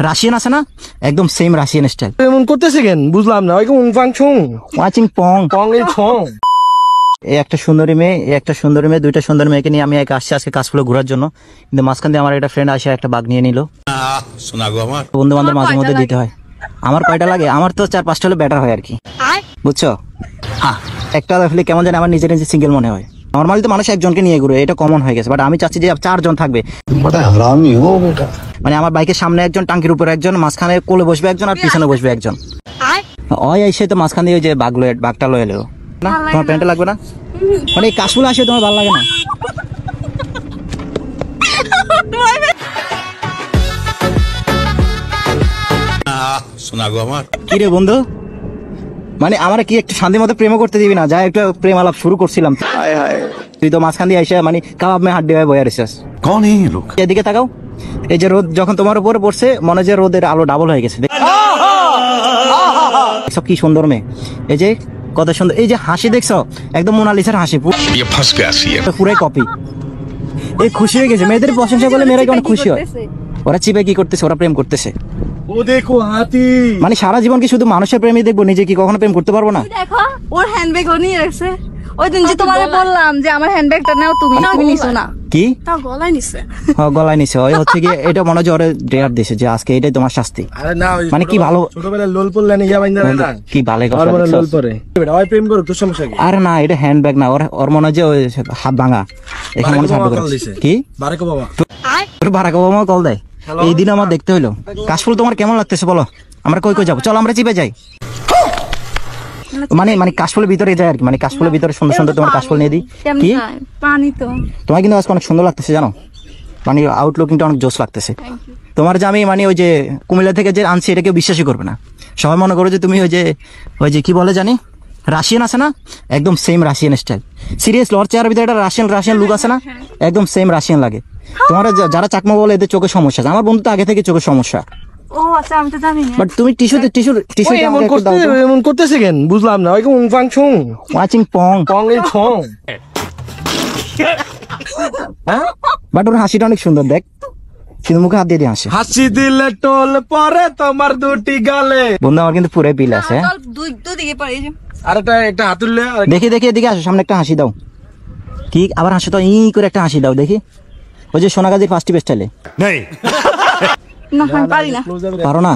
Russian আছে না, একদম সেম রাশিয়ান স্টাইল। এমন করতেছে কেন বুঝলাম না। ওয়াচিং পং পং এই ছং। এই একটা সুন্দরী মেয়ে, দুইটা সুন্দরী মেয়েকে নিয়ে আমি আসছি আজকে কাশফুলে ঘোরার জন্য। কিন্তু মাঝখান দিয়ে আমার একটা ফ্রেন্ড আসে একটা বাঘ নিয়ে নিল। বন্ধু বান্ধব মাঝে মধ্যে দিতে হয়। আমার কয়টা লাগে? আমার তো 4-5টা হলে বেটার হয় আর কি, বুঝছো? হ্যাঁ, একটা দেখলে কেমন জানি আমার নিজে সিঙ্গেল মনে হয়। নর্মালি তো মানুষ একজনকে নিয়ে ঘুরে, এটা কমন হয়ে গেছে, বাট আমি চাচ্ছি যে 4 জন থাকবে। মানে আমার বাইকের সামনে একজন, টাঙ্কির উপরে একজন, মাঝখানে কোলে বসবে একজন, আর পিছনে বসবে একজন। ওই এসে তো মাঝখান দিয়ে ওই যে বাঘটা লয়ে এলো না। তোমার প্যান্টটা লাগবে না? মানে কাশফুল আসে তোমার ভালো লাগে না? কি রে বন্ধু, মানে আমার কি একটু শান্তি মতো প্রেম করতে দিবি না? যা একটু প্রেম আলাপ শুরু করছিলাম, তুই তো মাঝখান দিয়ে এসে মানে কাবাব মে হাড্ডি হয়ে বয়ে রেছিস। এদিকে তাকাও, এই যে রোদ যখন তোমার উপরে পড়ছে, মনে যে রোদের আলো ডাবল হয়ে গেছে। সব কি সুন্দর মেয়ে, এই যে কত সুন্দর, এই যে হাসি দেখছো, একদম মোনালিসার হাসি, পুরাই কপি। এই খুশি হয়ে গেছে, মেয়েদের প্রশংসা করলে মেয়েরা কেমন খুশি হয়। ওরা চিপে কি করতেছে? ওরা প্রেম করতেছে। ও দেখো হাতি, মানে সারা জীবন কি শুধু মানুষের প্রেমই দেখবো, নিজে কি কখনো প্রেম করতে পারবো না? দেখো ওর হ্যান্ডব্যাগ ও নিয়ে রাখছে। ওই দিন যে তোমাকে বললাম যে আমার হ্যান্ডব্যাগটা নাও, তুমি নিছো না। কি গলায় নিছে? হ্যাঁ, গলায় নিছে। ওই হচ্ছে কি, এটা মনে হয় ওরে ডেয়ার দিছে যে আজকে এটাই তোমার শাস্তি। আরে না, মানে কি ভালো ছোটবেলায় লোল পড়লে ইয়া বাইন্দা না কি ভালো কথা। আর মনে লোল পড়ে ওই প্রেম করো, তোর সমস্যা কি? আরে না, এটা হ্যান্ডব্যাগ না, ওর মনে হয় যে ওই হাত ভাঙা, এখানে মনে হাত ভাঙা। কি বারাক ওবামা? তোর বারাক ওবামা কল দেয়? এই দিন আমার দেখতে হইলো। কাশফুল তোমার কেমন লাগতেছে বলো? আমরা কই যাবো? চলো আমরা চিপে যাই। মানে কাশফুলের ভিতরে যায় আর কি, মানে কাশফুলের ভিতরে সুন্দর সুন্দর তোমার কাশফুল নিয়ে দিই। কি পানি তো তোমার কিন্তু আজকে অনেক সুন্দর লাগতেছে জানো, মানে আউটলুকিংটা অনেক জোস লাগতেছে তোমার। যে আমি মানে ওই যে কুমিল্লা থেকে যে আনছি, এটা কেউ বিশ্বাসই করবে না। সবাই মনে করো যে তুমি ওই যে কি বলে জানি, রাশিয়ান আছে না, একদম সেম রাশিয়ান স্টাইল। সিরিয়াসলি ওর চেহারার ভিতরে একটা রাশিয়ান লুক আছে না, একদম সেম রাশিয়ান লাগে। তোমার যারা চাকমা বলে এদের চোখের সমস্যা আছে, আমার বন্ধু তো আগে থেকে চোখের সমস্যা। ও আচ্ছা, আমি তো জানি না। বাট তুমি টিস্যু এমন করতেছে কেন বুঝলাম না। ওই ওয়াচিং পং এই ছং। বাট ওর হাসিটা অনেক সুন্দর, দেখ কিন্তু মুখে হাত দিয়ে হাসে। হাসি দিলে টোল পরে তোমার দুটি গালে। বন্ধু আমার কিন্তু পুরো বিল আছে। দুই দিকে পারে। আর একটা হাত তুললে দেখি এদিকে আসো, সামনে একটা হাসি দাও। কি আবার হাসি তো, ই করে একটা হাসি দাও দেখি, ওই যে সোনাগাজীর ফার্স্ট স্টাইলে। না আমি পারি না। পারো না?